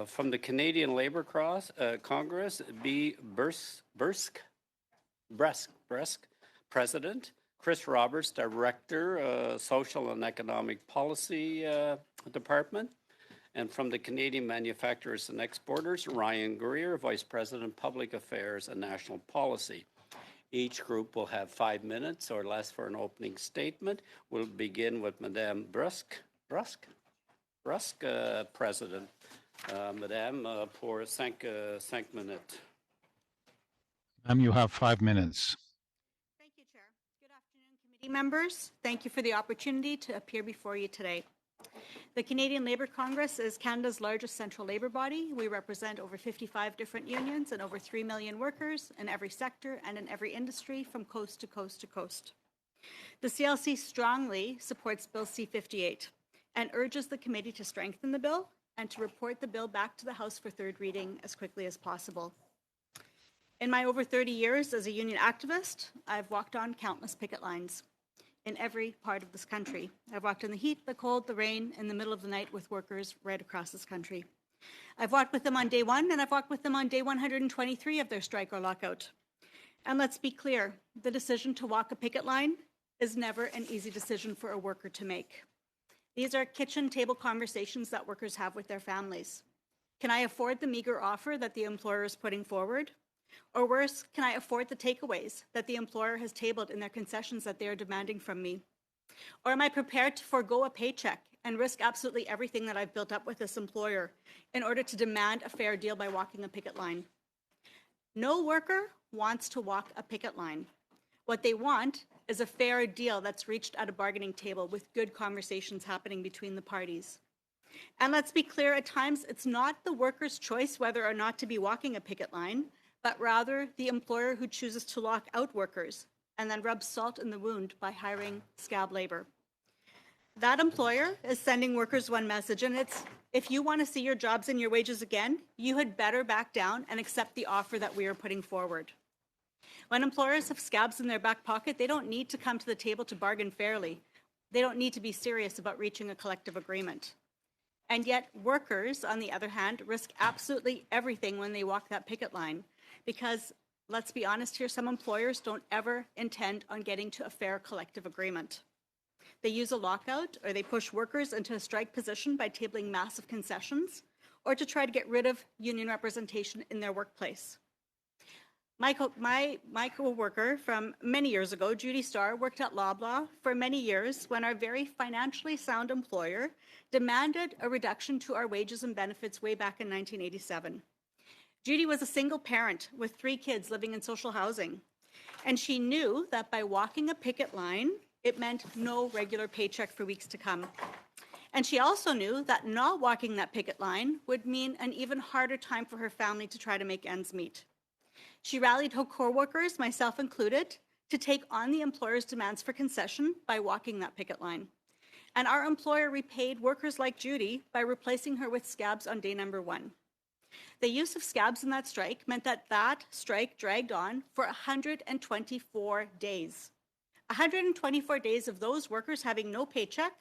From the Canadian Labour Congress, B. Bresk, President. Chris Roberts, Director, Social and Economic Policy Department. And from the Canadian Manufacturers and Exporters, Ryan Greer, Vice President, Public Affairs and National Policy. Each group will have 5 minutes or less for an opening statement. We'll begin with Madame Bresk, President. Madame, pour 5 minutes. Madame, you have 5 minutes. Thank you, Chair. Good afternoon, committee members. Thank you for the opportunity to appear before you today. The Canadian Labour Congress is Canada's largest central labour body. We represent over 55 different unions and over 3 million workers in every sector and in every industry from coast to coast to coast. The CLC strongly supports Bill C-58 and urges the committee to strengthen the bill and to report the bill back to the House for third reading as quickly as possible. In my over 30 years as a union activist, I've walked on countless picket lines in every part of this country. I've walked in the heat, the cold, the rain, in the middle of the night with workers right across this country. I've walked with them on day 1, and I've walked with them on day 123 of their strike or lockout. And let's be clear, the decision to walk a picket line is never an easy decision for a worker to make. These are kitchen table conversations that workers have with their families. Can I afford the meager offer that the employer is putting forward? Or worse, can I afford the takeaways that the employer has tabled in their concessions that they are demanding from me? Or am I prepared to forego a paycheck and risk absolutely everything that I've built up with this employer in order to demand a fair deal by walking a picket line? No worker wants to walk a picket line. What they want is a fair deal that's reached at a bargaining table with good conversations happening between the parties. And let's be clear, at times it's not the worker's choice whether or not to be walking a picket line, but rather the employer who chooses to lock out workers and then rubs salt in the wound by hiring scab labor. That employer is sending workers one message, and it's, if you want to see your jobs and your wages again, you had better back down and accept the offer that we are putting forward. When employers have scabs in their back pocket, they don't need to come to the table to bargain fairly. They don't need to be serious about reaching a collective agreement. And yet workers, on the other hand, risk absolutely everything when they walk that picket line. Because, let's be honest here, some employers don't ever intend on getting to a fair collective agreement. They use a lockout, or they push workers into a strike position by tabling massive concessions, or to try to get rid of union representation in their workplace. My co-worker from many years ago, Judy Starr, worked at Loblaw for many years when our very financially sound employer demanded a reduction to our wages and benefits way back in 1987. Judy was a single parent with 3 kids living in social housing, and she knew that by walking a picket line, it meant no regular paycheck for weeks to come. And she also knew that not walking that picket line would mean an even harder time for her family to try to make ends meet. She rallied her co-workers, myself included, to take on the employer's demands for concession by walking that picket line. And our employer repaid workers like Judy by replacing her with scabs on day number 1. The use of scabs in that strike meant that that strike dragged on for 124 days. 124 days of those workers having no paycheck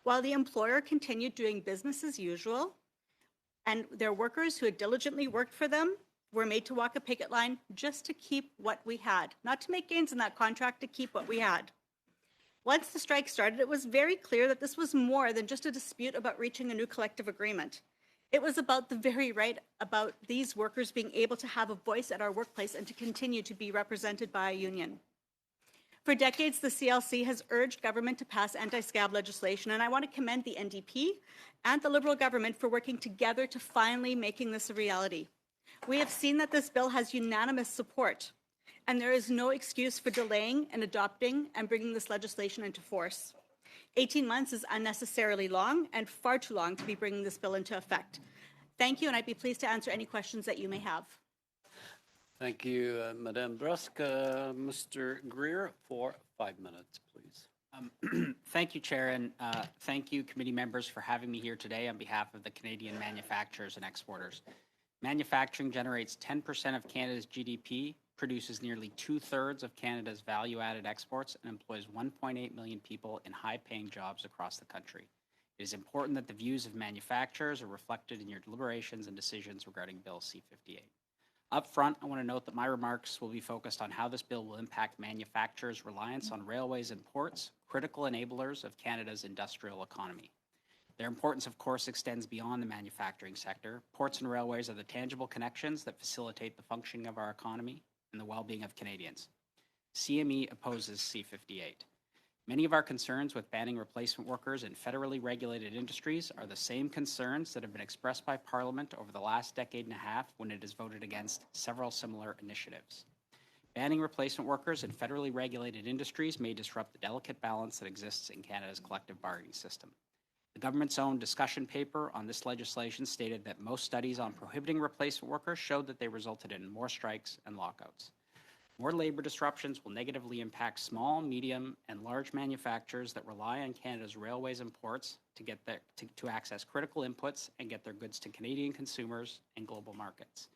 while the employer continued doing business as usual, and their workers who had diligently worked for them were made to walk a picket line just to keep what we had, not to make gains in that contract, to keep what we had. Once the strike started, it was very clear that this was more than just a dispute about reaching a new collective agreement. It was about the very right about these workers being able to have a voice at our workplace and to continue to be represented by a union. For decades, the CLC has urged government to pass anti-scab legislation, and I want to commend the NDP and the Liberal government for working together to finally making this a reality. We have seen that this bill has unanimous support, and there is no excuse for delaying and adopting and bringing this legislation into force. 18 months is unnecessarily long and far too long to be bringing this bill into effect. Thank you, and I'd be pleased to answer any questions that you may have. Thank you, Madame Bresk. Mr. Greer, for 5 minutes, please. Thank you, Chair, and thank you, committee members, for having me here today on behalf of the Canadian manufacturers and exporters. Manufacturing generates 10% of Canada's GDP, produces nearly 2/3 of Canada's value-added exports, and employs 1.8 million people in high-paying jobs across the country. It is important that the views of manufacturers are reflected in your deliberations and decisions regarding Bill C-58. Up front, I want to note that my remarks will be focused on how this bill will impact manufacturers' reliance on railways and ports, critical enablers of Canada's industrial economy. Their importance, of course, extends beyond the manufacturing sector. Ports and railways are the tangible connections that facilitate the functioning of our economy and the well-being of Canadians. CME opposes C-58. Many of our concerns with banning replacement workers in federally regulated industries are the same concerns that have been expressed by Parliament over the last decade and a half when it has voted against several similar initiatives. Banning replacement workers in federally regulated industries may disrupt the delicate balance that exists in Canada's collective bargaining system. The government's own discussion paper on this legislation stated that most studies on prohibiting replacement workers showed that they resulted in more strikes and lockouts. More labor disruptions will negatively impact small, medium, and large manufacturers that rely on Canada's railways and ports to access critical inputs and get their goods to Canadian consumers and global markets.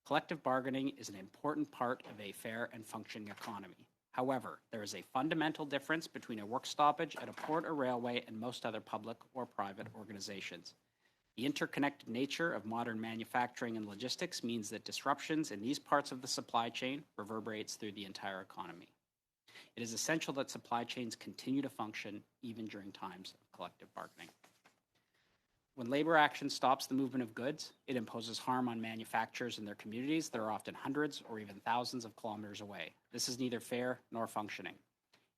Collective bargaining is an important part of a fair and functioning economy. However, there is a fundamental difference between a work stoppage at a port or railway and most other public or private organizations. The interconnected nature of modern manufacturing and logistics means that disruptions in these parts of the supply chain reverberates through the entire economy. It is essential that supply chains continue to function even during times of collective bargaining. When labor action stops the movement of goods, it imposes harm on manufacturers and their communities that are often hundreds or even thousands of kilometers away. This is neither fair nor functioning.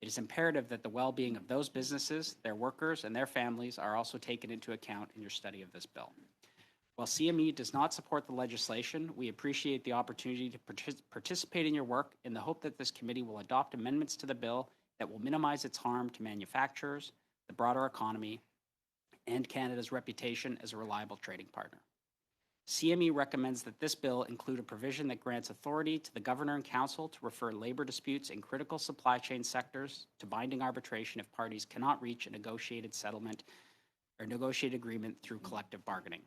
It is imperative that the well-being of those businesses, their workers, and their families are also taken into account in your study of this bill. While CME does not support the legislation, we appreciate the opportunity to participate in your work in the hope that this committee will adopt amendments to the bill that will minimize its harm to manufacturers, the broader economy, and Canada's reputation as a reliable trading partner. CME recommends that this bill include a provision that grants authority to the Governor and Council to refer labor disputes in critical supply chain sectors to binding arbitration if parties cannot reach a negotiated settlement or negotiated agreement through collective bargaining.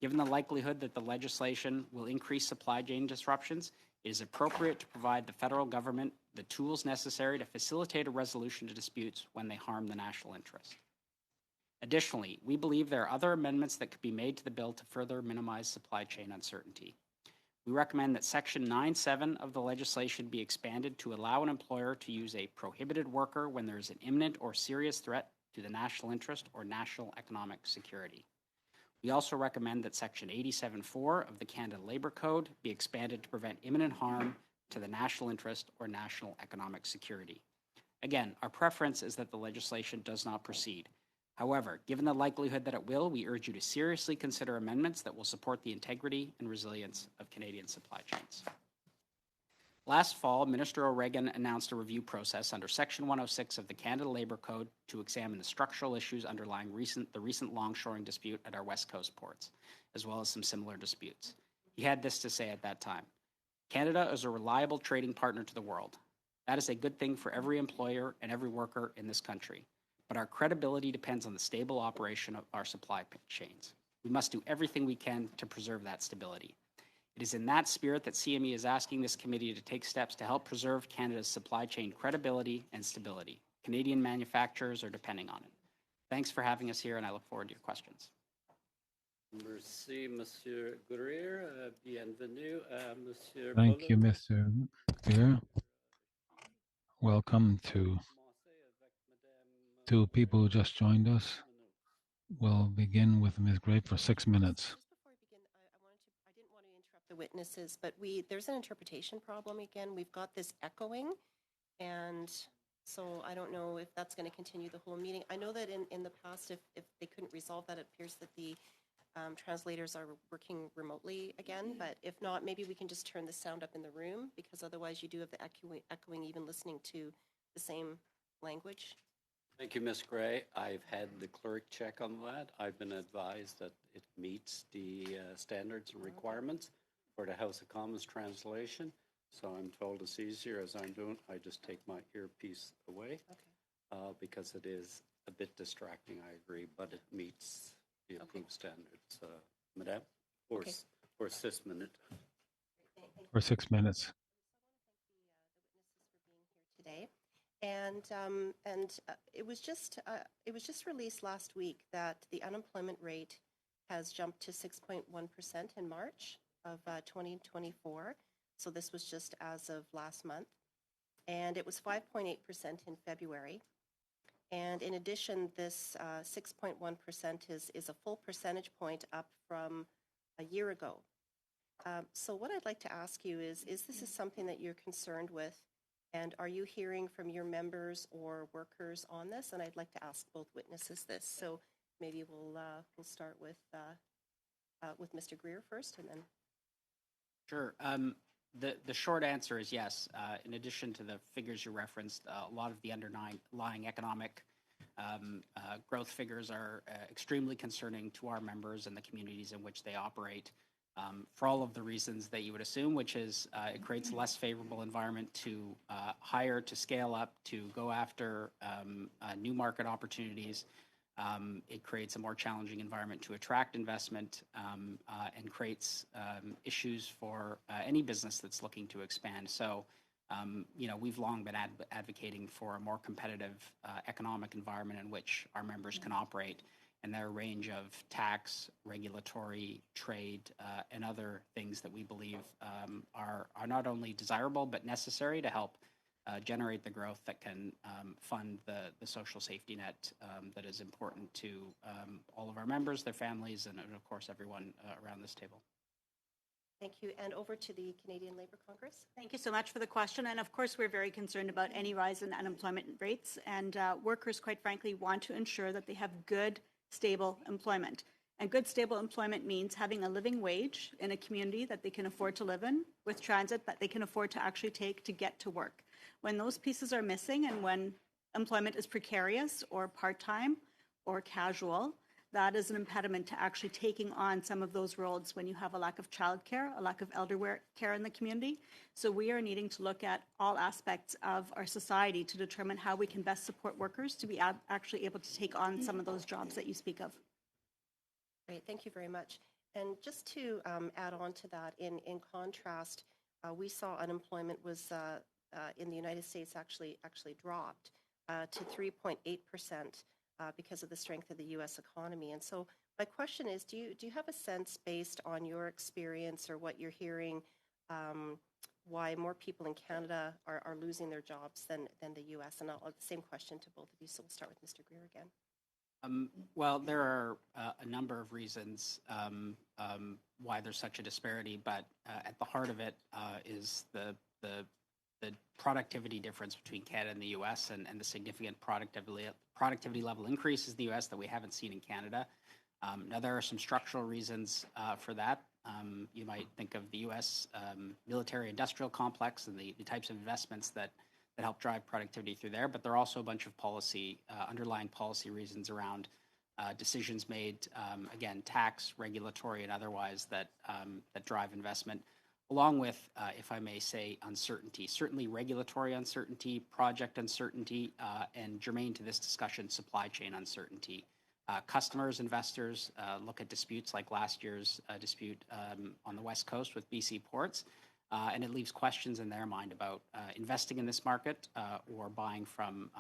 Given the likelihood that the legislation will increase supply chain disruptions, it is appropriate to provide the federal government the tools necessary to facilitate a resolution to disputes when they harm the national interest. Additionally, we believe there are other amendments that could be made to the bill to further minimize supply chain uncertainty. We recommend that Section 9(7) of the legislation be expanded to allow an employer to use a prohibited worker when there is an imminent or serious threat to the national interest or national economic security. We also recommend that Section 87(4) of the Canada Labour Code be expanded to prevent imminent harm to the national interest or national economic security. Again, our preference is that the legislation does not proceed. However, given the likelihood that it will, we urge you to seriously consider amendments that will support the integrity and resilience of Canadian supply chains. Last fall, Minister O'Regan announced a review process under Section 106 of the Canada Labour Code to examine the structural issues underlying the recent longshoring dispute at our West Coast ports, as well as some similar disputes. He had this to say at that time: Canada is a reliable trading partner to the world. That is a good thing for every employer and every worker in this country. But our credibility depends on the stable operation of our supply chains. We must do everything we can to preserve that stability. It is in that spirit that CME is asking this committee to take steps to help preserve Canada's supply chain credibility and stability. Canadian manufacturers are depending on it. Thanks for having us here, and I look forward to your questions. Merci, Monsieur Guerrier. Bienvenue, Monsieur Thank you, Bullen. Mr. Beer. Welcome to two people who just joined us. We'll begin with Ms. Gray for 6 minutes. Just before we begin, I didn't want to interrupt the witnesses, but there's an interpretation problem again. We've got this echoing, and so I don't know if that's going to continue the whole meeting. I know that in the past, if they couldn't resolve that, it appears that the translators are working remotely again, but if not, maybe we can just turn the sound up in the room, because otherwise you do have the echoing even listening to the same language. Thank you, Ms. Gray. I've had the clerk check on that. I've been advised that it meets the standards and requirements for the House of Commons translation. So I'm told it's easier as I'm doing. I just take my earpiece away because it is a bit distracting, I agree, but it meets the approved standards. Madame, for 6 minutes. For 6 minutes. The witnesses for being here today. And it was just released last week that the unemployment rate has jumped to 6.1% in March of 2024. So this was just as of last month. And it was 5.8% in February. And in addition, this 6.1% is a full percentage point up from a year ago. So what I'd like to ask you is this something that you're concerned with? And are you hearing from your members or workers on this? And I'd like to ask both witnesses this. So maybe we'll start with Mr. Greer first, and then. Sure. The short answer is yes. In addition to the figures you referenced, a lot of the underlying economic growth figures are extremely concerning to our members and the communities in which they operate. For all of the reasons that you would assume, which is it creates a less favorable environment to hire, to scale up, to go after new market opportunities. It creates a more challenging environment to attract investment and creates issues for any business that's looking to expand. So, we've long been advocating for a more competitive economic environment in which our members can operate. And there are a range of tax, regulatory, trade, and other things that we believe are not only desirable but necessary to help generate the growth that can fund the social safety net that is important to all of our members, their families, and of course everyone around this table. Thank you. And over to the Canadian Labour Congress. Thank you so much for the question. And of course, we're very concerned about any rise in unemployment rates. And workers, quite frankly, want to ensure that they have good, stable employment. And good, stable employment means having a living wage in a community that they can afford to live in, with transit that they can afford to actually take to get to work. When those pieces are missing and when employment is precarious or part-time or casual, that is an impediment to actually taking on some of those roles when you have a lack of childcare, a lack of elder care in the community. So we are needing to look at all aspects of our society to determine how we can best support workers to be actually able to take on some of those jobs that you speak of. Great, thank you very much. And just to add on to that, in contrast, we saw unemployment was in the United States actually dropped to 3.8%. Because of the strength of the U.S. economy. And so my question is, do you have a sense, based on your experience or what you're hearing, why more people in Canada are losing their jobs than the U.S.? And I'll the same question to both of you, so we'll start with Mr. Greer again. Well, there are a number of reasons why there's such a disparity, but at the heart of it is the productivity difference between Canada and the U.S. and the significant productivity level increases in the U.S. that we haven't seen in Canada. Now, there are some structural reasons for that. You might think of the U.S. Military-industrial complex and the types of investments that help drive productivity through there, but there are also a bunch of underlying policy reasons around decisions made, again, tax, regulatory, and otherwise that drive investment, along with, if I may say, uncertainty, certainly regulatory uncertainty, project uncertainty, and germane to this discussion, supply chain uncertainty. Customers, investors look at disputes like last year's dispute on the West Coast with BC Ports, and it leaves questions in their mind about investing in this market or buying from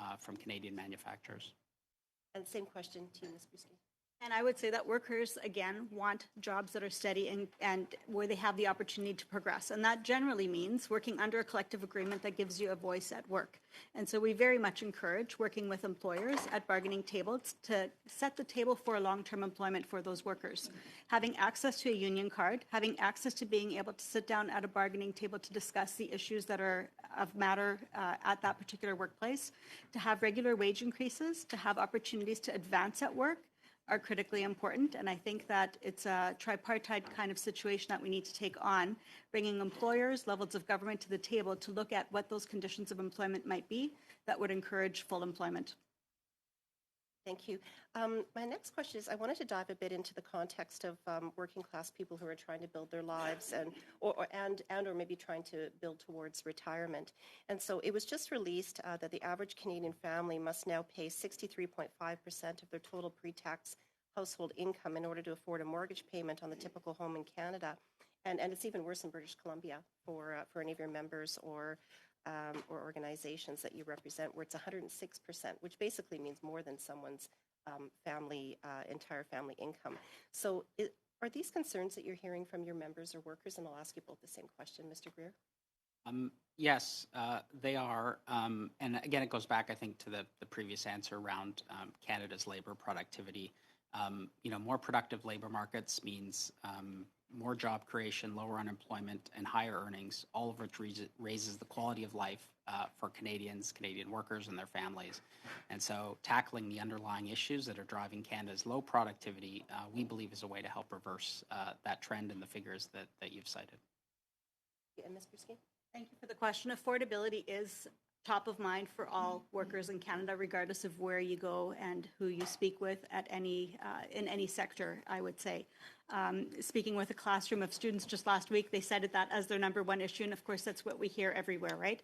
Canadian manufacturers. And same question to you, Ms. Brusky. And I would say that workers, again, want jobs that are steady and where they have the opportunity to progress. And that generally means working under a collective agreement that gives you a voice at work. And so we very much encourage working with employers at bargaining tables to set the table for long-term employment for those workers. Having access to a union card, having access to being able to sit down at a bargaining table to discuss the issues that are of matter at that particular workplace, to have regular wage increases, to have opportunities to advance at work, are critically important. And I think that it's a tripartite kind of situation that we need to take on, bringing employers, levels of government to the table to look at what those conditions of employment might be that would encourage full employment. Thank you. My next question is, I wanted to dive a bit into the context of working class people who are trying to build their lives or maybe trying to build towards retirement. And so it was just released that the average Canadian family must now pay 63.5% of their total pre-tax household income in order to afford a mortgage payment on the typical home in Canada. And it's even worse in British Columbia for any of your members or or organizations that you represent where it's 106%, which basically means more than someone's entire family income. So are these concerns that you're hearing from your members or workers? And I'll ask you both the same question, Mr. Greer. Yes, they are. And again, it goes back, I think, to the previous answer around Canada's labor productivity. More productive labor markets means more job creation, lower unemployment, and higher earnings, all of which raises the quality of life for Canadians, Canadian workers, and their families. And so tackling the underlying issues that are driving Canada's low productivity, we believe is a way to help reverse that trend in the figures that you've cited. And Ms. Brusky? Thank you for the question. Affordability is top of mind for all workers in Canada, regardless of where you go and who you speak with at in any sector, I would say. Speaking with a classroom of students just last week, they cited that as their number one issue, and of course that's what we hear everywhere, right?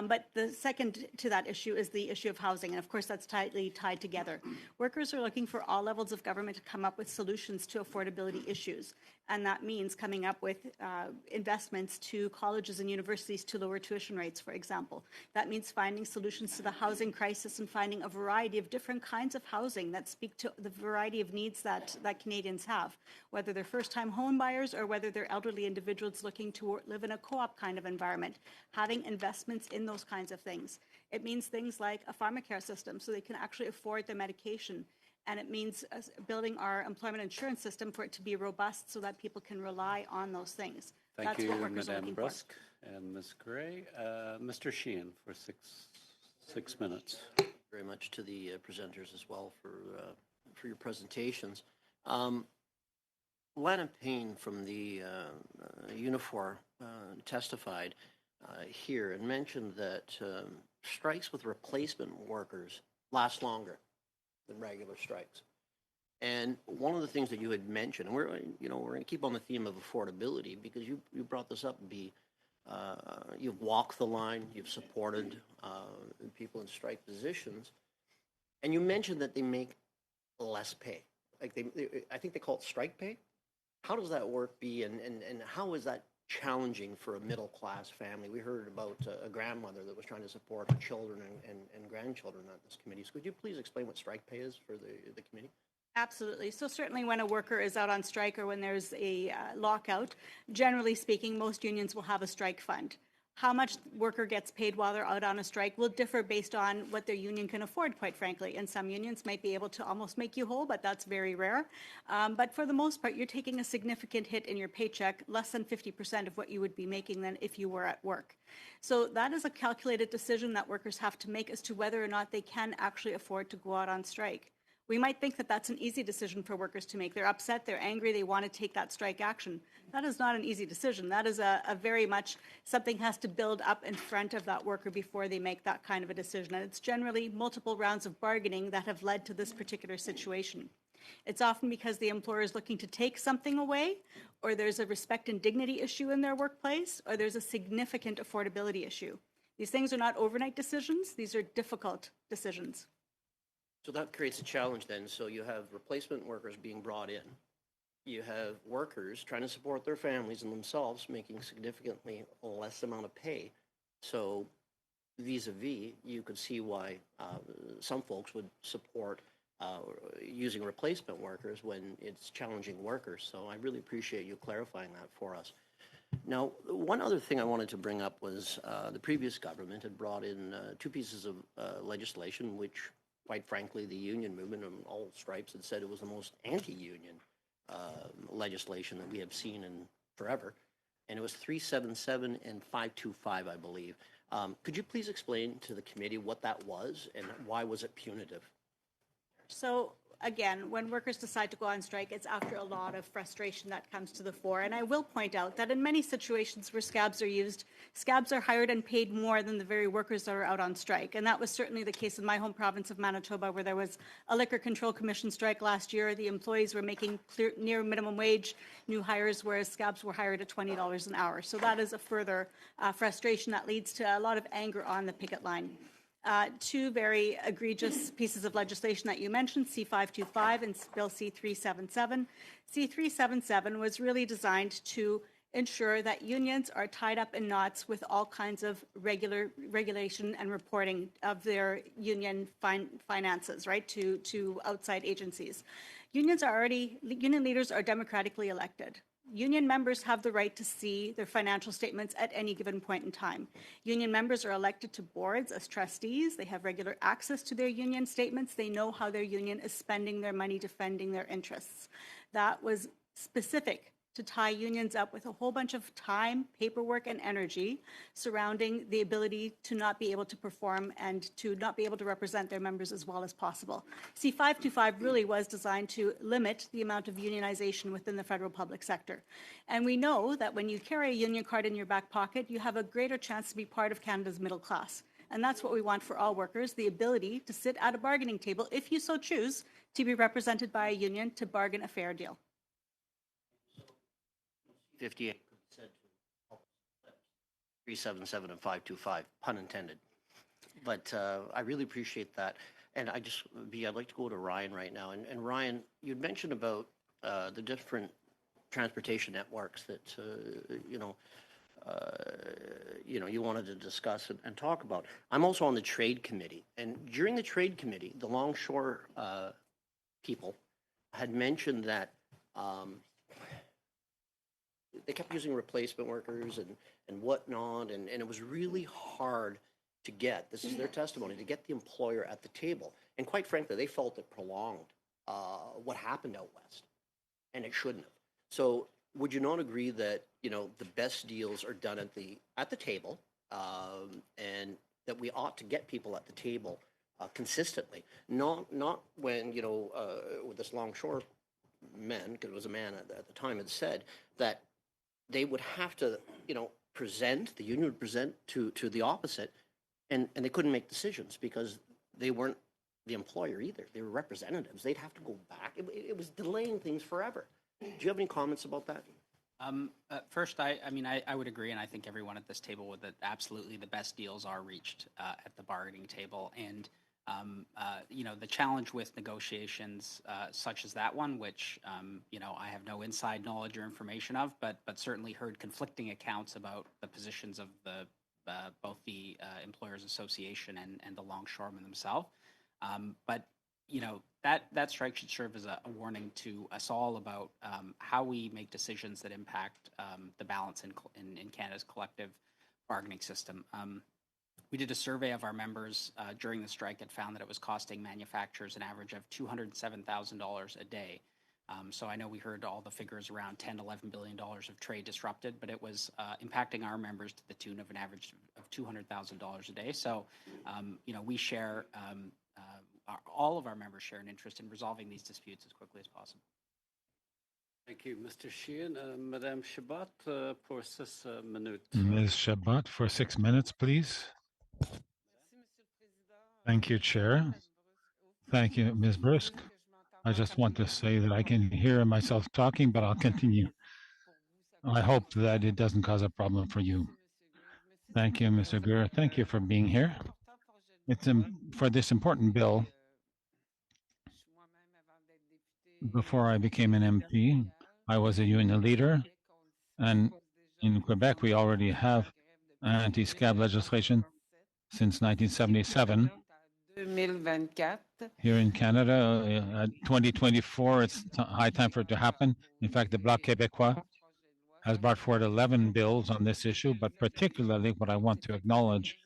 But the second to that issue is the issue of housing, and of course that's tightly tied together. Workers are looking for all levels of government to come up with solutions to affordability issues, and that means coming up with investments to colleges and universities to lower tuition rates, for example. That means finding solutions to the housing crisis and finding a variety of different kinds of housing that speak to the variety of needs that Canadians have, whether they're first-time home buyers or whether they're elderly individuals looking to live in a co-op kind of environment, having investments in those kinds of things. It means things like a pharmacare system so they can actually afford their medication. And it means building our employment insurance system for it to be robust so that people can rely on those things. Thank That's you, what workers are Madame looking for. Brusk and Ms. Gray. Mr. Sheehan for six minutes. Very much to the presenters as well for your presentations. Lana Payne from the Unifor testified here and mentioned that strikes with replacement workers last longer than regular strikes. And one of the things that you had mentioned, and we're going to keep on the theme of affordability because you brought this up, you've walked the line, you've supported people in strike positions, and you mentioned that they make less pay. Like I think they call it strike pay. How does that work and how is that challenging for a middle class family? We heard about a grandmother that was trying to support her children and grandchildren at this committee. So could you please explain what strike pay is for the committee? Absolutely. So certainly when a worker is out on strike or when there's a lockout, generally speaking, most unions will have a strike fund. How much worker gets paid while they're out on a strike will differ based on what their union can afford, quite frankly. And some unions might be able to almost make you whole, but that's very rare. But for the most part, you're taking a significant hit in your paycheck, less than 50% of what you would be making than if you were at work. So that is a calculated decision that workers have to make as to whether or not they can actually afford to go out on strike. We might think that that's an easy decision for workers to make. They're upset, they're angry, they want to take that strike action. That is not an easy decision. That is a very much something has to build up in front of that worker before they make that kind of a decision. And it's generally multiple rounds of bargaining that have led to this particular situation. It's often because the employer is looking to take something away, or there's a respect and dignity issue in their workplace, or there's a significant affordability issue. These things are not overnight decisions. These are difficult decisions. So that creates a challenge then. So you have replacement workers being brought in. You have workers trying to support their families and themselves making significantly less amount of pay. So vis-a-vis, you could see why some folks would support using replacement workers when it's challenging workers. So I really appreciate you clarifying that for us. Now, one other thing I wanted to bring up was the previous government had brought in two pieces of legislation which, quite frankly, the union movement on all stripes had said it was the most anti-union legislation that we have seen in forever. And it was 377 and 525, I believe. Could you please explain to the committee what that was and why was it punitive? So again, when workers decide to go on strike, it's after a lot of frustration that comes to the fore. And I will point out that in many situations where scabs are used, scabs are hired and paid more than the very workers that are out on strike. And that was certainly the case in my home province of Manitoba, where there was a Liquor Control Commission strike last year. The employees were making near minimum wage new hires, whereas scabs were hired at $20 an hour. So that is a further frustration that leads to a lot of anger on the picket line. Two very egregious pieces of legislation that you mentioned, C-525 and Bill C-377. C-377 was really designed to ensure that unions are tied up in knots with all kinds of regulation and reporting of their union finances, right, to outside agencies. Union leaders are democratically elected. Union members have the right to see their financial statements at any given point in time. Union members are elected to boards as trustees. They have regular access to their union statements. They know how their union is spending their money defending their interests. That was specific to tie unions up with a whole bunch of time, paperwork, and energy surrounding the ability to not be able to perform and to not be able to represent their members as well as possible. See, 525 really was designed to limit the amount of unionization within the federal public sector. And we know that when you carry a union card in your back pocket, you have a greater chance to be part of Canada's middle class. And that's what we want for all workers, the ability to sit at a bargaining table, if you so choose, to be represented by a union to bargain a fair deal. 58 said to 377 and 525, pun intended. But I really appreciate that. And I'd like to go to Ryan right now. And Ryan, you'd mentioned about the different transportation networks that, you wanted to discuss and talk about. I'm also on the trade committee. And during the trade committee, the longshore people had mentioned that they kept using replacement workers and whatnot, and it was really hard to get, this is their testimony, to get the employer at the table. And quite frankly, they felt it prolonged what happened out west, and it shouldn't have. So would you not agree that, the best deals are done at the table, and that we ought to get people at the table consistently, not when, with this longshore men, because it was a man at the time, had said that they would have to, the union would present to the opposite, and they couldn't make decisions because they weren't the employer either. They were representatives. They'd have to go back. It was delaying things forever. Do you have any comments about that? First, I would agree, and I think everyone at this table would, that absolutely the best deals are reached at the bargaining table. And the challenge with negotiations such as that one, which, I have no inside knowledge or information of, but certainly heard conflicting accounts about the positions of both the Employers Association and the longshoremen themselves. That strike should serve as a warning to us all about how we make decisions that impact the balance in Canada's collective bargaining system. We did a survey of our members during the strike and found that it was costing manufacturers an average of $207,000 a day. So I know we heard all the figures around $10, $11 billion of trade disrupted, but it was impacting our members to the tune of an average of $200,000 a day. So, we share, all of our members share an interest in resolving these disputes as quickly as possible. Thank you, Mr. Sheehan. Madame Chabot, pour 6 minutes. Ms. Chabot, for 6 minutes, please. Thank you, Chair. Thank you, Ms. Brusque. I just want to say that I can hear myself talking, but I'll continue. I hope that it doesn't cause a problem for you. Thank you, Mr. Gurr. Thank you for being here. It's for this important bill. Before I became an MP, I was a union leader, and in Quebec, we already have anti-scab legislation since 1977. Here in Canada, 2024, it's high time for it to happen. In fact, the Bloc Québécois has brought forward 11 bills on this issue, but particularly what I want to acknowledge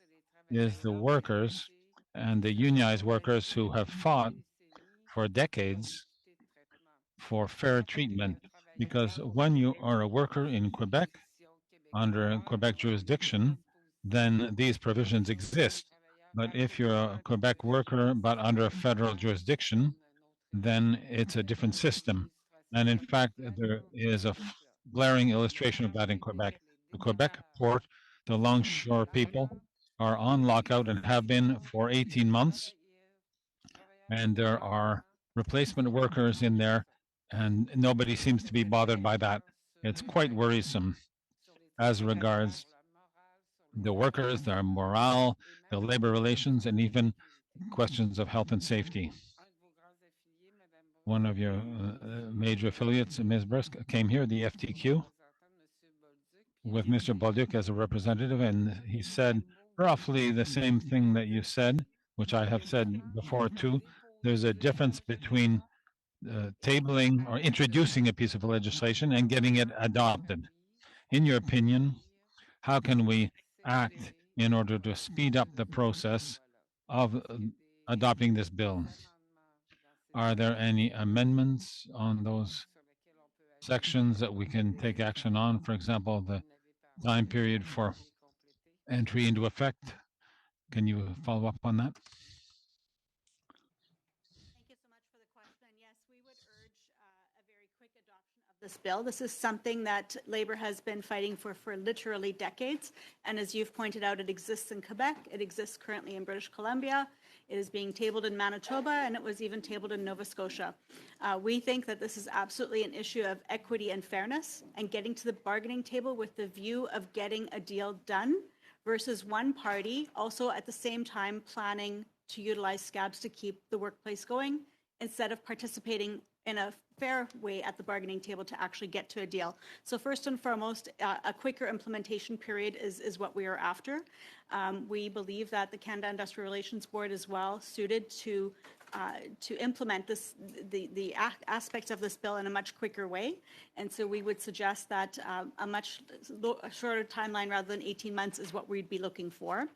is the workers and the unionized workers who have fought for decades for fair treatment. Because when you are a worker in Quebec, under Quebec jurisdiction, then these provisions exist. But if you're a Quebec worker but under a federal jurisdiction, then it's a different system. And in fact, there is a glaring illustration of that in Quebec. The Quebec port, the longshore people are on lockout and have been for 18 months. And there are replacement workers in there, and nobody seems to be bothered by that. It's quite worrisome as regards the workers, their morale, their labor relations, and even questions of health and safety. One of your major affiliates, Ms. Brusque, came here, the FTQ, with Mr. Bolduc as a representative, and he said roughly the same thing that you said, which I have said before too. There's a difference between tabling or introducing a piece of legislation and getting it adopted. In your opinion, how can we act in order to speed up the process of adopting this bill? Are there any amendments on those sections that we can take action on? For example, the time period for entry into effect. Can you follow up on that? Thank you so much for the question. And yes, we would urge a very quick adoption of this bill. This is something that Labor has been fighting for literally decades. And as you've pointed out, it exists in Quebec. It exists currently in British Columbia. It is being tabled in Manitoba, and it was even tabled in Nova Scotia. We think that this is absolutely an issue of equity and fairness and getting to the bargaining table with the view of getting a deal done versus one party also at the same time planning to utilize scabs to keep the workplace going instead of participating in a fair way at the bargaining table to actually get to a deal. So first and foremost, a quicker implementation period is what we are after. We believe that the Canada Industrial Relations Board is well suited to implement the aspects of this bill in a much quicker way. And so we would suggest that a much shorter timeline rather than 18 months is what we'd be looking for.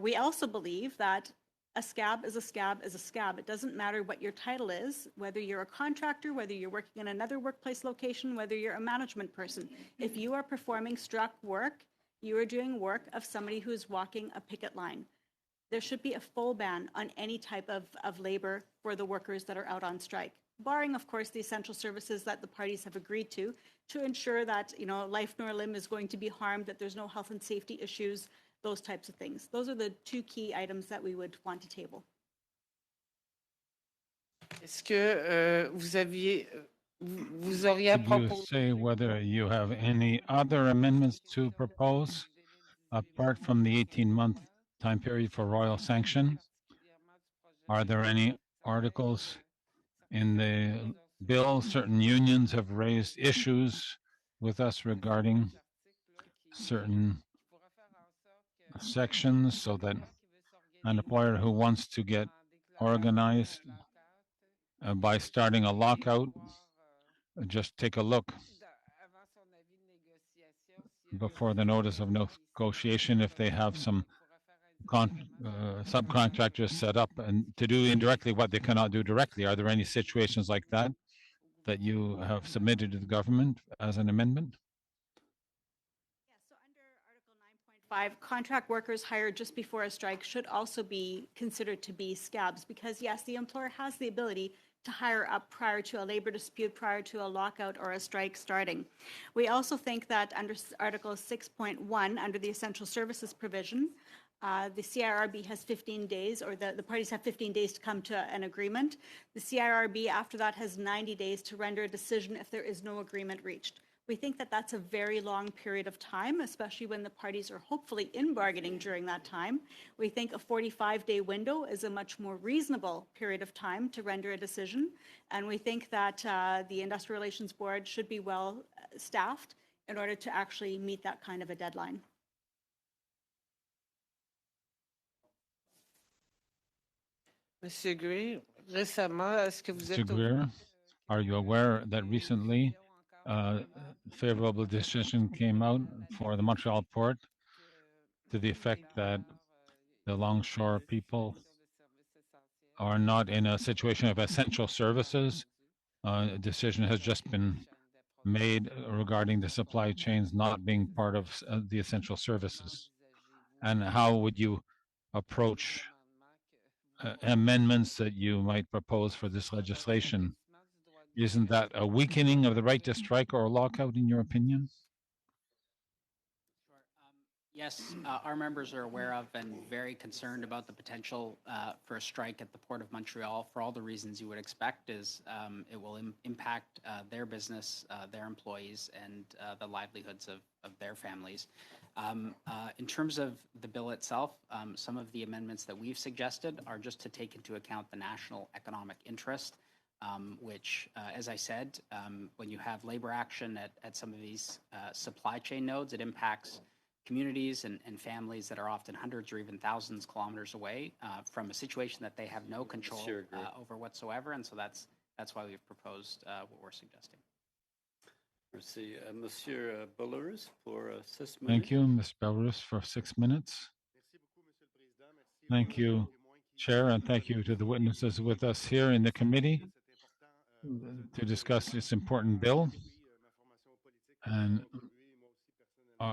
We also believe that a scab is a scab is a scab. It doesn't matter what your title is, whether you're a contractor, whether you're working in another workplace location, whether you're a management person. If you are performing struck work, you are doing work of somebody who is walking a picket line. There should be a full ban on any type of labor for the workers that are out on strike, barring, of course, the essential services that the parties have agreed to ensure that, life nor limb is going to be harmed, that there's no health and safety issues, those types of things. Those are the two key items that we would want to table. Est-ce que vous auriez à Could you proposer say whether you have any other amendments to propose apart from the 18-month time period for royal sanction? Are there any articles in the bill? Certain unions have raised issues with us regarding certain sections so that an employer who wants to get organized by starting a lockout, just take a look before the notice of negotiation if they have some subcontractors set up and to do indirectly what they cannot do directly. Are there any situations like that that you have submitted to the government as an amendment? So under Article 9.5, contract workers hired just before a strike should also be considered to be scabs because, yes, the employer has the ability to hire up prior to a labor dispute, prior to a lockout or a strike starting. We also think that under Article 6.1, under the essential services provision, the CIRB has 15 days, or the parties have 15 days to come to an agreement. The CIRB, after that, has 90 days to render a decision if there is no agreement reached. We think that that's a very long period of time, especially when the parties are hopefully in bargaining during that time. We think a 45-day window is a much more reasonable period of time to render a decision. And we think that the Industrial Relations Board should be well staffed in order to actually meet that kind of a deadline. Monsieur Greer, récemment, est-ce que vous Mr. êtes Greer, are you aware that recently a favorable decision came out for the Montreal port to the effect that the longshore people are not in a situation of essential services? A decision has just been made regarding the supply chains not being part of the essential services. And how would you approach amendments that you might propose for this legislation? Isn't that a weakening of the right to strike or lockout, in your opinion? Yes, our members are aware of and very concerned about the potential for a strike at the Port of Montreal for all the reasons you would expect is it will impact their business, their employees, and the livelihoods of their families. In terms of the bill itself, some of the amendments that we've suggested are just to take into account the national economic interest which, as I said, when you have labor action at some of these supply chain nodes, it impacts communities and families that are often hundreds or even thousands of kilometers away from a situation that they have no control Sure, agree. over whatsoever. And so that's why we've proposed what we're suggesting. Merci. Monsieur Belarus for 6 minutes. Thank you, Ms. Belarus, for 6 minutes. Thank you, Chair, and thank you to the witnesses with us here in the committee to discuss this important bill. And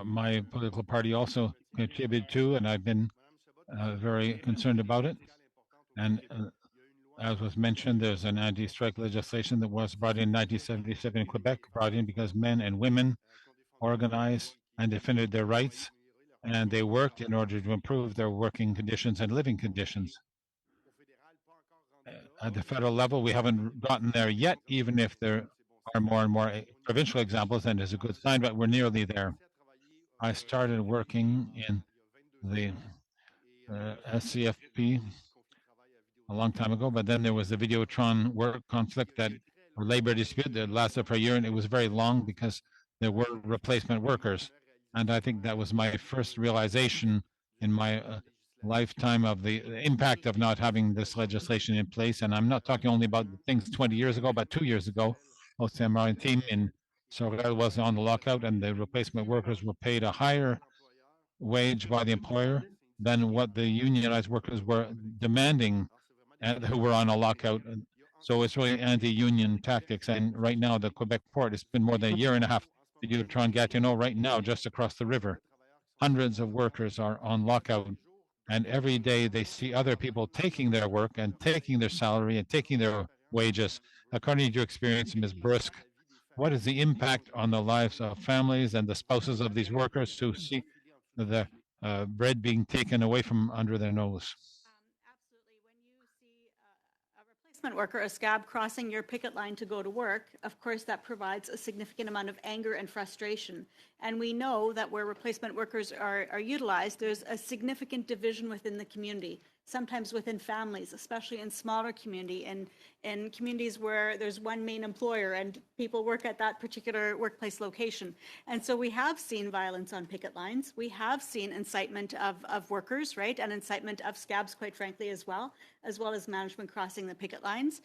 my political party also contributed to, and I've been very concerned about it. And as was mentioned, there's an anti-strike legislation that was brought in 1977 in Quebec, brought in because men and women organized and defended their rights, and they worked in order to improve their working conditions and living conditions. At the federal level, we haven't gotten there yet, even if there are more and more provincial examples, and it's a good sign, but we're nearly there. I started working in the SCFP a long time ago, but then there was the Videotron work conflict that or labor dispute that lasted for a year, and it was very long because there were replacement workers. And I think that was my first realization in my lifetime of the impact of not having this legislation in place. And I'm not talking only about things 20 years ago, but 2 years ago, Océan-Maritime in Sorel was on the lockout, and the replacement workers were paid a higher wage by the employer than what the unionized workers were demanding and who were on a lockout. So it's really anti-union tactics. And right now, the Quebec port, it's been more than a year and a half. The Videotron-Gatineau right now, just across the river. Hundreds of workers are on lockout. And every day they see other people taking their work and taking their salary and taking their wages. According to your experience, Ms. Brusque, what is the impact on the lives of families and the spouses of these workers who see the bread being taken away from under their nose? Absolutely. When you see a replacement worker, a scab, crossing your picket line to go to work, of course, that provides a significant amount of anger and frustration. And we know that where replacement workers are utilized, there's a significant division within the community, sometimes within families, especially in smaller community and in communities where there's one main employer and people work at that particular workplace location. And so we have seen violence on picket lines. We have seen incitement of workers, right? And incitement of scabs, quite frankly, as well as management crossing the picket lines.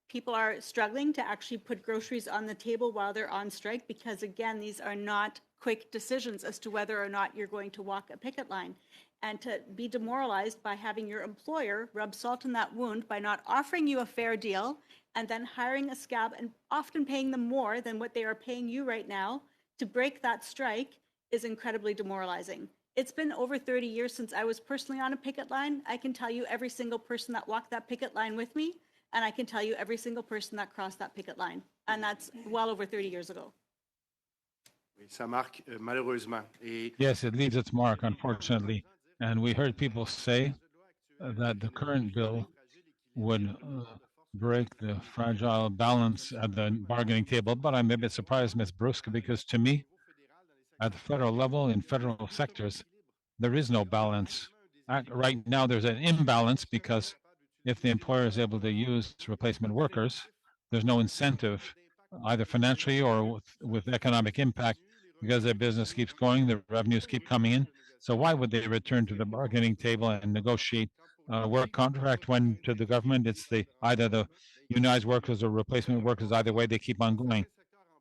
People are struggling to actually put groceries on the table while they're on strike because, again, these are not quick decisions as to whether or not you're going to walk a picket line. And to be demoralized by having your employer rub salt in that wound by not offering you a fair deal and then hiring a scab and often paying them more than what they are paying you right now to break that strike is incredibly demoralizing. It's been over 30 years since I was personally on a picket line. I can tell you every single person that walked that picket line with me, and I can tell you every single person that crossed that picket line. And that's well over 30 years ago. Ça marque malheureusement. Et Yes, it leaves its mark, unfortunately. And we heard people say that the current bill would break the fragile balance at the bargaining table. But I'm a bit surprised, Ms. Brusque, because to me, at the federal level, in federal sectors, there is no balance. Right now, there's an imbalance because if the employer is able to use replacement workers, there's no incentive, either financially or with economic impact, because their business keeps going, the revenues keep coming in. So why would they return to the bargaining table and negotiate a work contract when to the government it's either the unionized workers or replacement workers, either way they keep on going.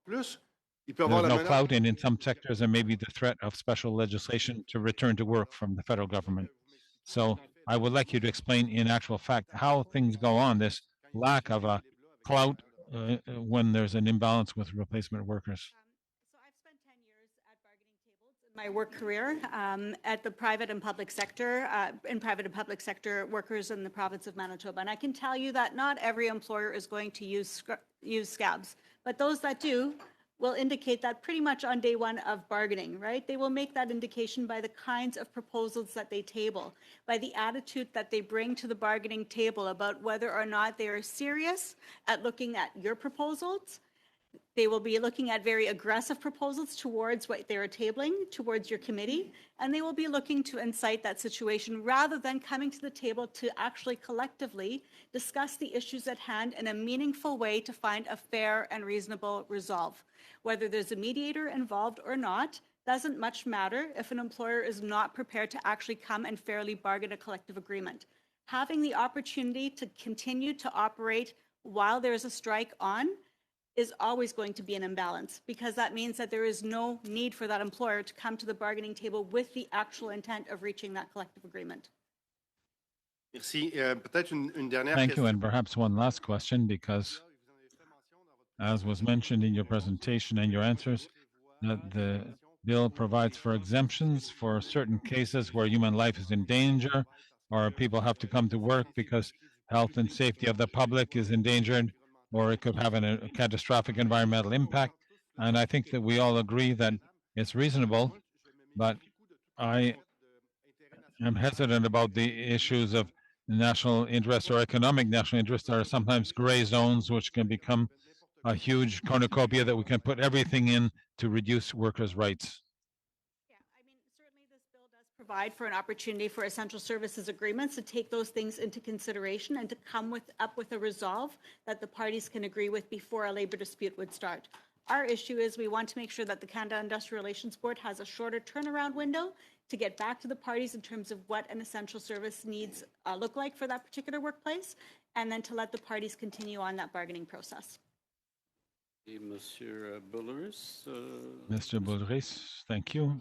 plus, il peut avoir There's la no menace. clout, and in some sectors there may be the threat of special legislation to return to work from the federal government. So I would like you to explain in actual fact how things go on, this lack of a clout when there's an imbalance with replacement workers. So I've spent 10 years at bargaining tables in my work career at the private and public sector, in private and public sector workers in the province of Manitoba. And I can tell you that not every employer is going to use scabs, but those that do will indicate that pretty much on day one of bargaining, right? They will make that indication by the kinds of proposals that they table, by the attitude that they bring to the bargaining table about whether or not they are serious at looking at your proposals, They will be looking at very aggressive proposals towards what they're tabling, towards your committee, and they will be looking to incite that situation rather than coming to the table to actually collectively discuss the issues at hand in a meaningful way to find a fair and reasonable resolve. Whether there's a mediator involved or not doesn't much matter if an employer is not prepared to actually come and fairly bargain a collective agreement. Having the opportunity to continue to operate while there is a strike on is always going to be an imbalance, because that means that there is no need for that employer to come to the bargaining table with the actual intent of reaching that collective agreement. Merci. Peut-être une dernière Thank you, question. and perhaps one last question, because as was mentioned in your presentation and your answers, that the bill provides for exemptions for certain cases where human life is in danger, or people have to come to work because health and safety of the public is endangered, or it could have a catastrophic environmental impact. And I think that we all agree that it's reasonable, but I am hesitant about the issues of national interest or economic national interest. There are sometimes gray zones which can become a huge cornucopia that we can put everything in to reduce workers' rights. Yeah, I mean, certainly this bill does provide for an opportunity for essential services agreements to take those things into consideration and to come up with a resolve that the parties can agree with before a labor dispute would start. Our issue is we want to make sure that the Canada Industrial Relations Board has a shorter turnaround window to get back to the parties in terms of what an essential service needs look like for that particular workplace, and then to let the parties continue on that bargaining process. Monsieur Bullers. Mr. Boudris, thank you.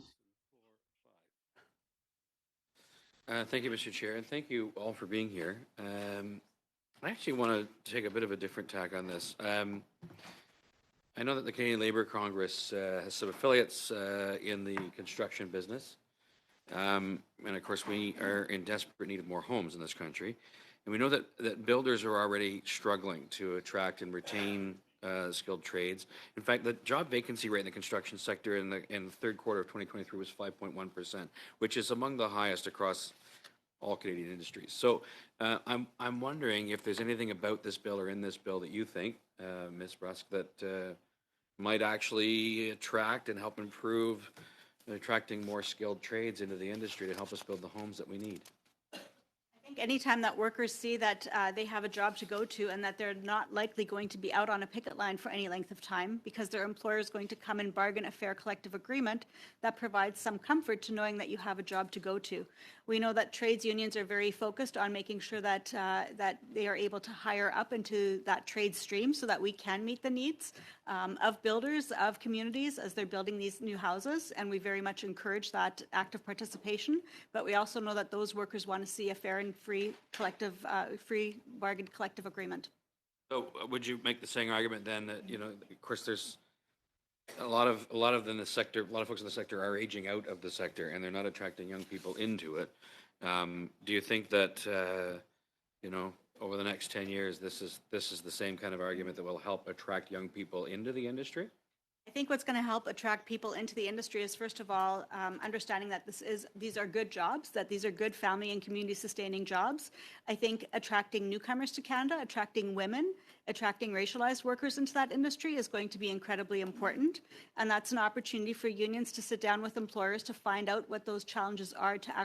Thank you, Mr. Chair, and thank you all for being here. I actually want to take a bit of a different tack on this. I know that the Canadian Labour Congress has some affiliates in the construction business. And of course, we are in desperate need of more homes in this country. And we know that builders are already struggling to attract and retain skilled trades. In fact, the job vacancy rate in the construction sector in the third quarter of 2023 was 5.1%, which is among the highest across all Canadian industries. So I'm wondering if there's anything about this bill or in this bill that you think, Ms. Brusk, that might actually attract and help improve attracting more skilled trades into the industry to help us build the homes that we need. I think anytime that workers see that they have a job to go to and that they're not likely going to be out on a picket line for any length of time because their employer is going to come and bargain a fair collective agreement, that provides some comfort to knowing that you have a job to go to. We know that trades unions are very focused on making sure that that they are able to hire up into that trade stream so that we can meet the needs of builders, of communities as they're building these new houses, and we very much encourage that active participation. But we also know that those workers want to see a fair and free collective, free bargain collective agreement. So would you make the same argument then that, you know, of course, there's a lot of in the sector, a lot of folks in the sector are aging out of the sector and they're not attracting young people into it. Do you think that, you know, over the next 10 years, this is the same kind of argument that will help attract young people into the industry? I think what's going to help attract people into the industry is, first of all, understanding that these are good jobs, that these are good family and community sustaining jobs. I think attracting newcomers to Canada, attracting women, attracting racialized workers into that industry is going to be incredibly important. And that's an opportunity for unions to sit down with employers to find out what those challenges are to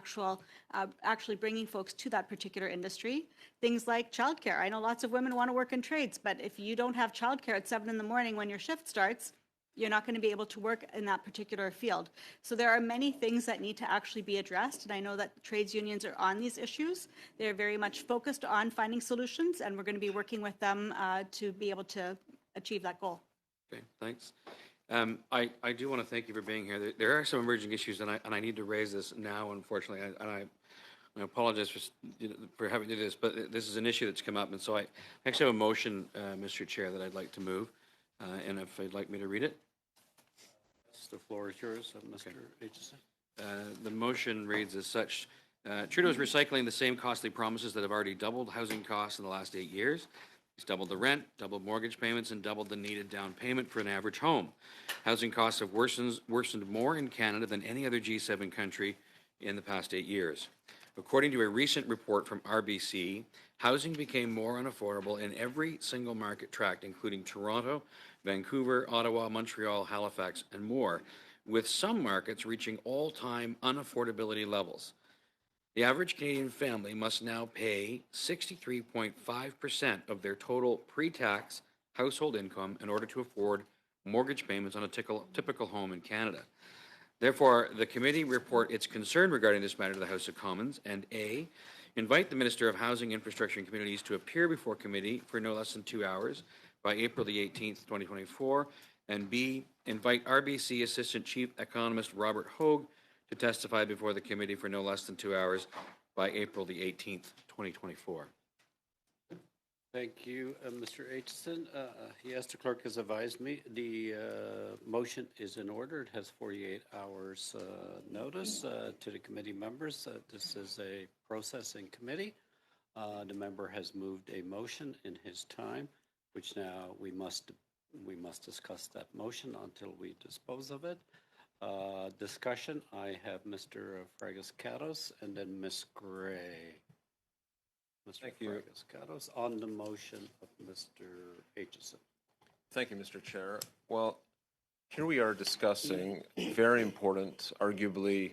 actually bringing folks to that particular industry. Things like childcare. I know lots of women want to work in trades, but if you don't have childcare at 7 in the morning when your shift starts, you're not going to be able to work in that particular field. So there are many things that need to actually be addressed, and I know that trades unions are on these issues. They're very much focused on finding solutions, and we're going to be working with them to be able to achieve that goal. Okay, thanks. I do want to thank you for being here. There are some emerging issues, and I need to raise this now, unfortunately, and I apologize for having to do this, but this is an issue that's come up, and so I actually have a motion, Mr. Chair, that I'd like to move. And if you'd like me to read it. The floor is yours, Mr. Aitchison. The motion reads as such. Trudeau is recycling the same costly promises that have already doubled housing costs in the last 8 years. He's doubled the rent, doubled mortgage payments, and doubled the needed down payment for an average home. Housing costs have worsened more in Canada than any other G7 country in the past 8 years. According to a recent report from RBC, housing became more unaffordable in every single market tracked, including Toronto, Vancouver, Ottawa, Montreal, Halifax, and more, with some markets reaching all-time unaffordability levels. The average Canadian family must now pay 63.5% of their total pre-tax household income in order to afford mortgage payments on a typical home in Canada. Therefore, the committee report its concern regarding this matter to the House of Commons, and A, invite the Minister of Housing, Infrastructure and Communities to appear before committee for no less than 2 hours by April the 18th, 2024, and B, invite RBC Assistant Chief Economist Robert Hogue to testify before the committee for no less than 2 hours by April the 18th, 2024. Thank you, Mr. Aitchison. Yes, the clerk has advised me the motion is in order. It has 48 hours notice to the committee members. This is a processing committee. The member has moved a motion in his time, which now we must discuss that motion until we dispose of it. Discussion, I have Mr. Fragas-Catos and then Ms. Gray. Mr. Fragas-Catos on the motion of Mr. Aitchison. Thank you, Mr. Chair. Well, here we are discussing very important, arguably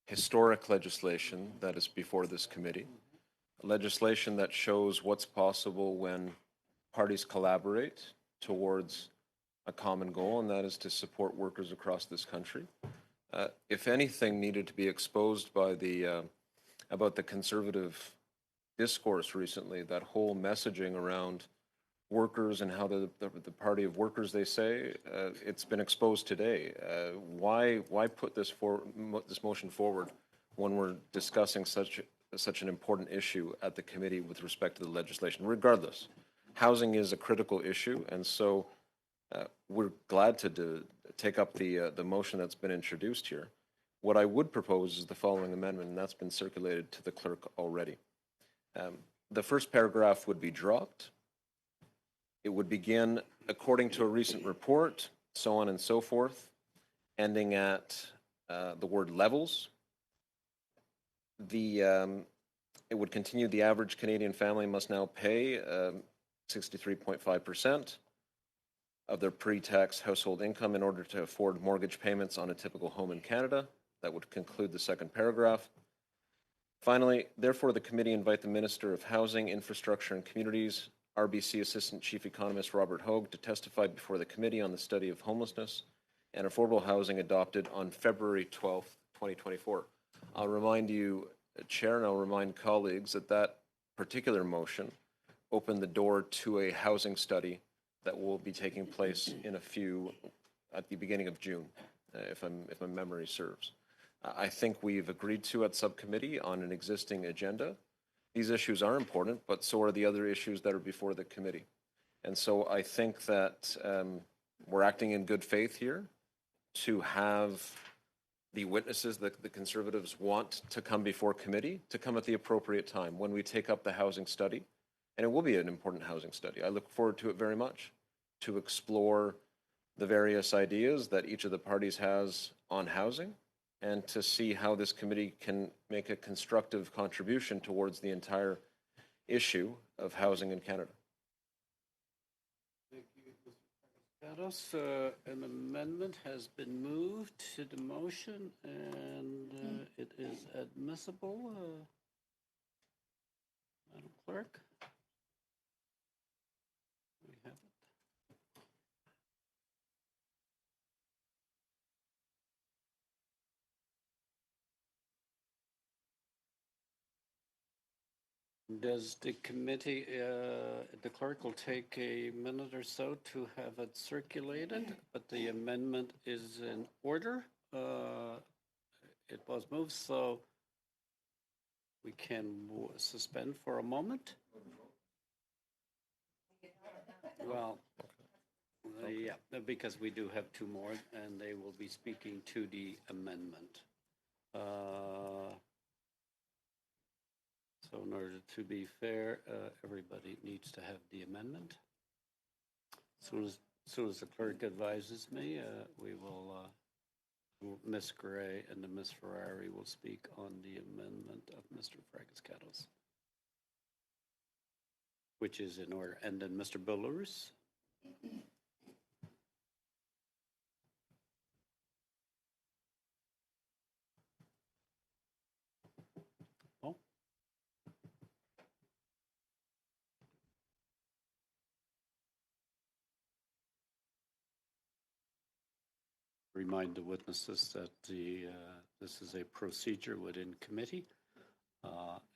historic legislation that is before this committee. Legislation that shows what's possible when parties collaborate towards a common goal, and that is to support workers across this country. If anything needed to be exposed by about the conservative discourse recently, that whole messaging around workers and how the party of workers, they say, it's been exposed today. Why put this motion forward when we're discussing such an important issue at the committee with respect to the legislation? Regardless, housing is a critical issue, and so we're glad to take up the motion that's been introduced here. What I would propose is the following amendment, and that's been circulated to the clerk already. The first paragraph would be dropped. It would begin, according to a recent report, so on and so forth, ending at the word levels. It would continue, the average Canadian family must now pay 63.5% of their pre-tax household income in order to afford mortgage payments on a typical home in Canada. That would conclude the second paragraph. Finally, therefore, the committee invite the Minister of Housing, Infrastructure and Communities, RBC Assistant Chief Economist Robert Hogue, to testify before the committee on the study of homelessness and affordable housing adopted on February 12th, 2024. I'll remind you, Chair, and I'll remind colleagues that that particular motion opened the door to a housing study that will be taking place at the beginning of June, if my memory serves. I think we've agreed to at subcommittee on an existing agenda. These issues are important, but so are the other issues that are before the committee. And so I think that we're acting in good faith here to have the witnesses that the Conservatives want to come before committee to come at the appropriate time when we take up the housing study. And it will be an important housing study. I look forward to it very much, to explore the various ideas that each of the parties has on housing, and to see how this committee can make a constructive contribution towards the entire issue of housing in Canada. Thank you, Mr. Fragas-Catos. An amendment has been moved to the motion, and it is admissible. Madam Clerk? We have it. Does the committee, the clerk will take a minute or so to have it circulated, but the amendment is in order. It was moved, so we can suspend for a moment. Well, yeah, because we do have two more, and they will be speaking to the amendment. So in order to be fair, everybody needs to have the amendment. As soon as the clerk advises me, we will, Ms. Gray and Ms. Ferrari will speak on the amendment of Mr. Fragas-Catos, which is in order. And then Mr. Bellous. remind the witnesses that this is a procedure within committee,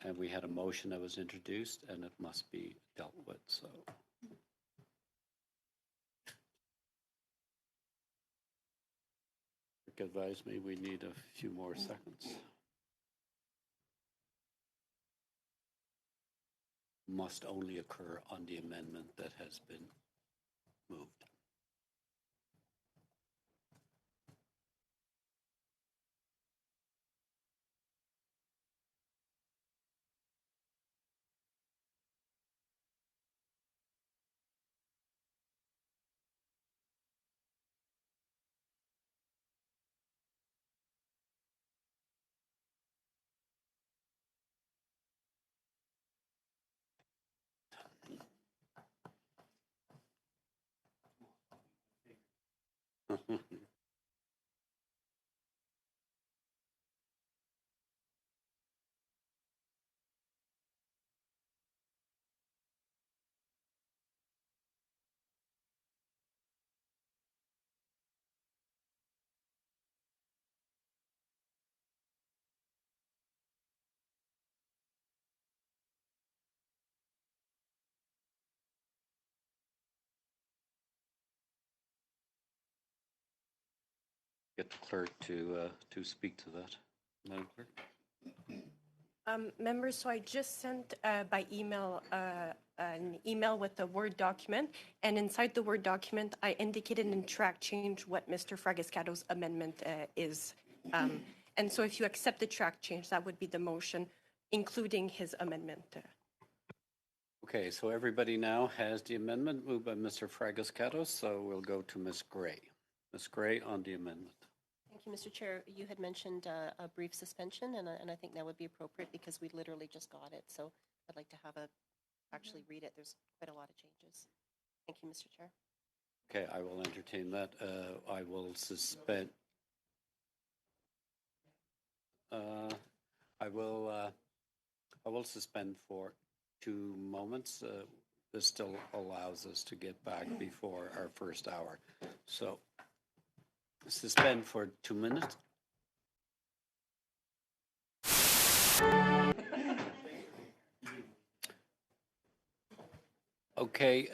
and we had a motion that was introduced, and it must be dealt with. So. Advise me we need a few more seconds. Must only occur on the amendment that has been moved. Get the clerk to speak to that. Madam Clerk? Members, so I just sent by email an email with the Word document, and inside the Word document, I indicated in track change what Mr. Fragiscato's amendment is. And so if you accept the track change, that would be the motion, including his amendment. Okay, so everybody now has the amendment moved by Mr. Fragiscato, so we'll go to Ms. Gray. Ms. Gray on the amendment. Thank you, Mr. Chair. You had mentioned a brief suspension, and I think that would be appropriate because we literally just got it. So I'd like to have actually read it. There's quite a lot of changes. Thank you, Mr. Chair. Okay, I will entertain that. I will suspend. I will suspend for 2 moments. This still allows us to get back before our first hour. So suspend for 2 minutes. Okay,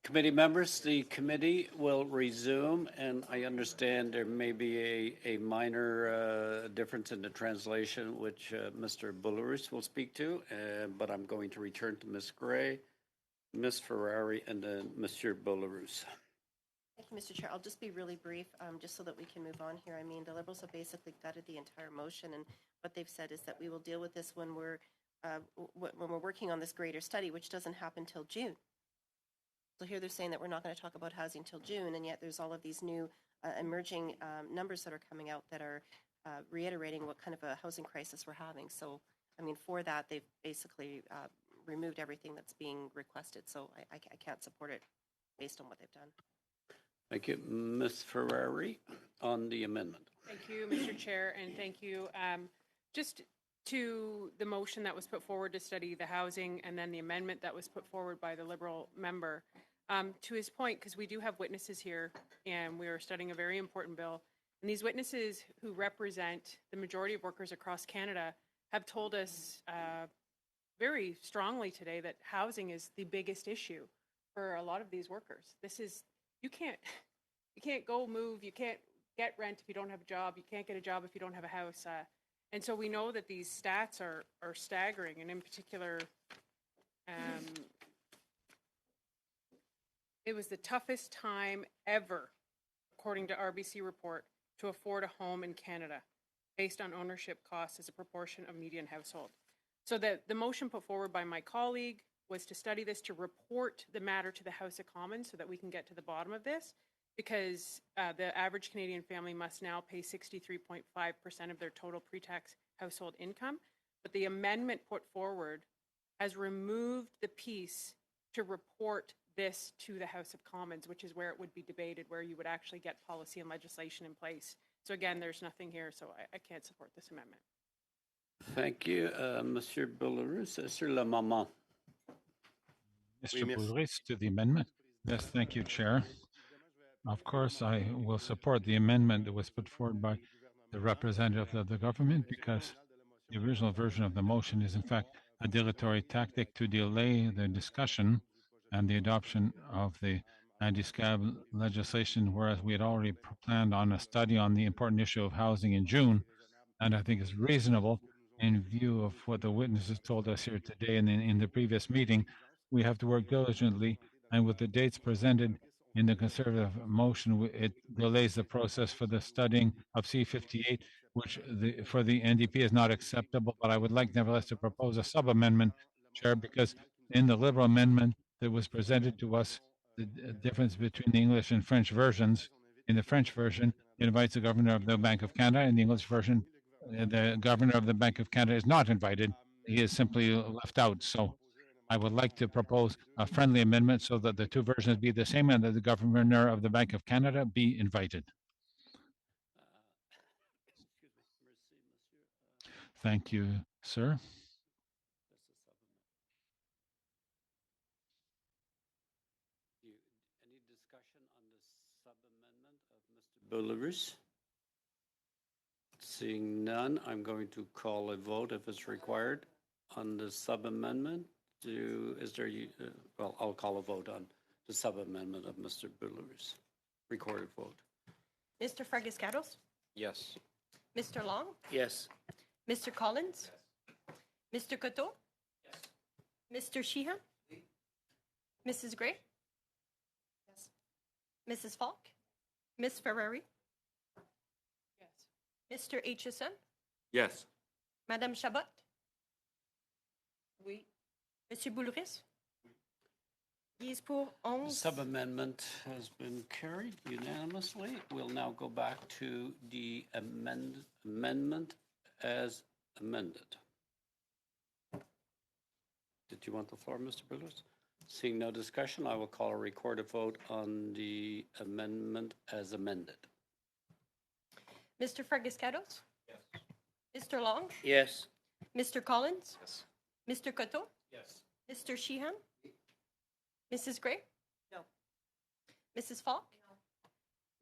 committee members, the committee will resume, and I understand there may be a minor difference in the translation, which Mr. Bullerus will speak to, but I'm going to return to Ms. Gray, Ms. Ferrari, and then Monsieur Bullerus. Thank you, Mr. Chair. I'll just be really brief, just so that we can move on here. I mean, the Liberals have basically gutted the entire motion, and what they've said is that we will deal with this when we're working on this greater study, which doesn't happen till June. So here they're saying that we're not going to talk about housing till June, and yet there's all of these new emerging numbers that are coming out that are reiterating what kind of a housing crisis we're having. So, I mean, for that, they've basically removed everything that's being requested. So I can't support it based on what they've done. Thank you. Ms. Ferrari on the amendment. Thank you, Mr. Chair, and thank you. Just to the motion that was put forward to study the housing and then the amendment that was put forward by the Liberal member. To his point, because we do have witnesses here and we are studying a very important bill, and these witnesses who represent the majority of workers across Canada have told us very strongly today that housing is the biggest issue for a lot of these workers. This is, you can't go move, you can't get rent if you don't have a job, you can't get a job if you don't have a house. And so we know that these stats are staggering, and in particular, it was the toughest time ever, according to RBC report, to afford a home in Canada, based on ownership costs as a proportion of median household. So the motion put forward by my colleague was to study this, to report the matter to the House of Commons so that we can get to the bottom of this, because the average Canadian family must now pay 63.5% of their total pre-tax household income. But the amendment put forward has removed the piece to report this to the House of Commons, which is where it would be debated, where you would actually get policy and legislation in place. So again, there's nothing here, so I can't support this amendment. Thank you, Monsieur Bullerus. Sur l'amendement. Mr. Bullerus to the amendment. Yes, thank you, Chair. Of course, I will support the amendment that was put forward by the representative of the government because the original version of the motion is in fact a dilatory tactic to delay the discussion and the adoption of the anti-scab legislation, whereas we had already planned on a study on the important issue of housing in June. And I think it's reasonable in view of what the witnesses told us here today and in the previous meeting, we have to work diligently. And with the dates presented in the conservative motion, it delays the process for the studying of C58, which for the NDP is not acceptable. But I would like nevertheless to propose a sub-amendment, Chair, because in the Liberal amendment that was presented to us, the difference between the English and French versions, in the French version, it invites the governor of the Bank of Canada. In the English version, the governor of the Bank of Canada is not invited. He is simply left out. So I would like to propose a friendly amendment so that the two versions be the same and that the governor of the Bank of Canada be invited. Thank you, sir. Any discussion on the sub-amendment of Mr. Boularus? Seeing none, I'm going to call a vote if it's required on the sub-amendment. Well, I'll call a vote on the sub-amendment of Mr. Boularus. Recorded vote. Mr. Fragiscatos? Yes. Mr. Long? Yes. Mr. Collins? Mr. Coteau? Mr. Sheehan? Mrs. Gray? Mrs. Falk? Ms. Ferrari? Mr. Aitchison? Yes. Madame Chabot? Oui. Monsieur Boulris? Yes, pour The 11. sub-amendment has been carried unanimously. We'll now go back to the amendment as amended. Did you want the floor, Mr. Boularus? Seeing no discussion, I will call a recorded vote on the amendment as amended. Mr. Fragiscatos? Yes. Mr. Long? Yes. Mr. Collins? Yes. Mr. Coteau? Yes. Mr. Sheehan? Mrs. Gray? No. Mrs. Falk?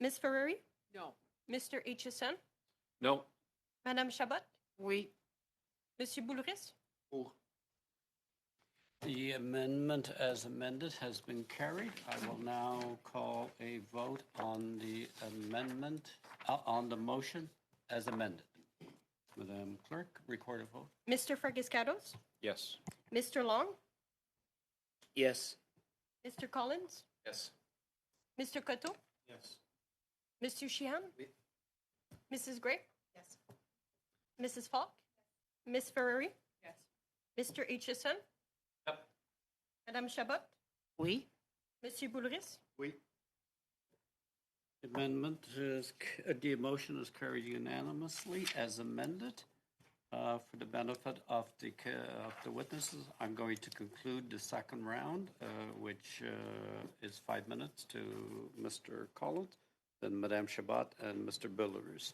Ms. Ferrari? No. Mr. Aitchison? No. Madame Chabot? Oui. Monsieur Boulris? The amendment as amended has been carried. I will now call a vote on the amendment, on the motion as amended. Madam Clerk, record a vote. Mr. Fragiscatos? Yes. Mr. Long? Yes. Mr. Collins? Yes. Mr. Coteau? Yes. Mr. Sheehan? Oui. Mrs. Gray? Yes. Mrs. Falk? Ms. Ferrari? Yes. Mr. Aitchison? Yep. Madame Chabot? Oui. Monsieur Boulris? Oui. The motion is carried unanimously as amended. For the benefit of the witnesses, I'm going to conclude the second round, which is 5 minutes to Mr. Collins, then Madame Chabot and Mr. Boularus,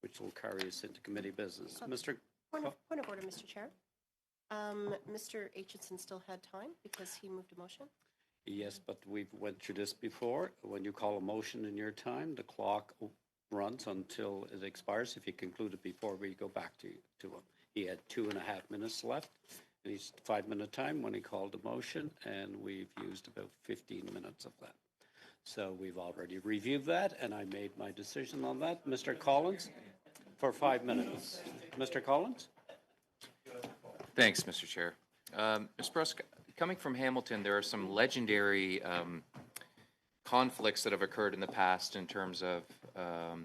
which will carry us into committee business. Mr. Point of order, Mr. Chair. Mr. Aitchison still had time because he moved a motion. Yes, but we've went through this before. When you call a motion in your time, the clock runs until it expires. If you conclude it before we go back to him. He had 2.5 minutes left. And he's 5-minute time when he called the motion, and we've used about 15 minutes of that. So we've already reviewed that, and I made my decision on that. Mr. Collins, for 5 minutes. Mr. Collins? Thanks, Mr. Chair. Ms. Brusk, coming from Hamilton, there are some legendary conflicts that have occurred in the past in terms of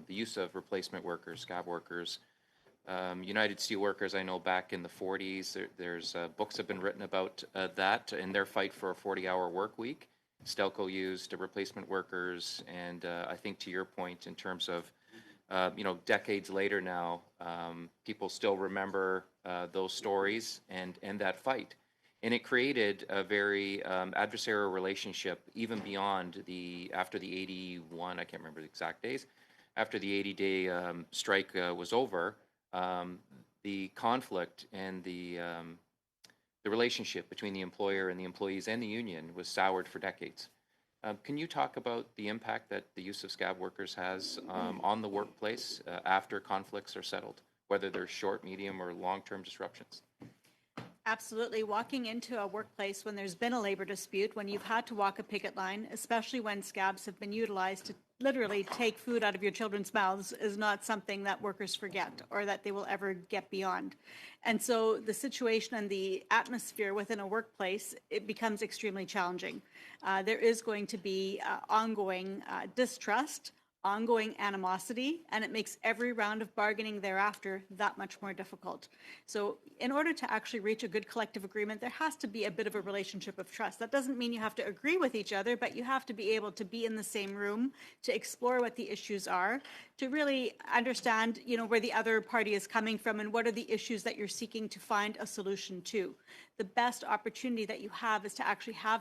the use of replacement workers, scab workers. United Steelworkers, I know back in the 40s, there's books have been written about that in their fight for a 40-hour work week. Stelco used replacement workers, and I think to your point in terms of decades later now, people still remember those stories and that fight. And it created a very adversarial relationship even beyond after the 81, I can't remember the exact days, after the 80-day strike was over, the conflict and the relationship between the employer and the employees and the union was soured for decades. Can you talk about the impact that the use of scab workers has on the workplace after conflicts are settled, whether they're short, medium, or long-term disruptions? Absolutely. Walking into a workplace when there's been a labor dispute, when you've had to walk a picket line, especially when scabs have been utilized to literally take food out of your children's mouths, is not something that workers forget or that they will ever get beyond. And so the situation and the atmosphere within a workplace, it becomes extremely challenging. There is going to be ongoing distrust, ongoing animosity, and it makes every round of bargaining thereafter that much more difficult. So in order to actually reach a good collective agreement, there has to be a bit of a relationship of trust. That doesn't mean you have to agree with each other, but you have to be able to be in the same room, to explore what the issues are, to really understand, where the other party is coming from and what are the issues that you're seeking to find a solution to. The best opportunity that you have is to actually have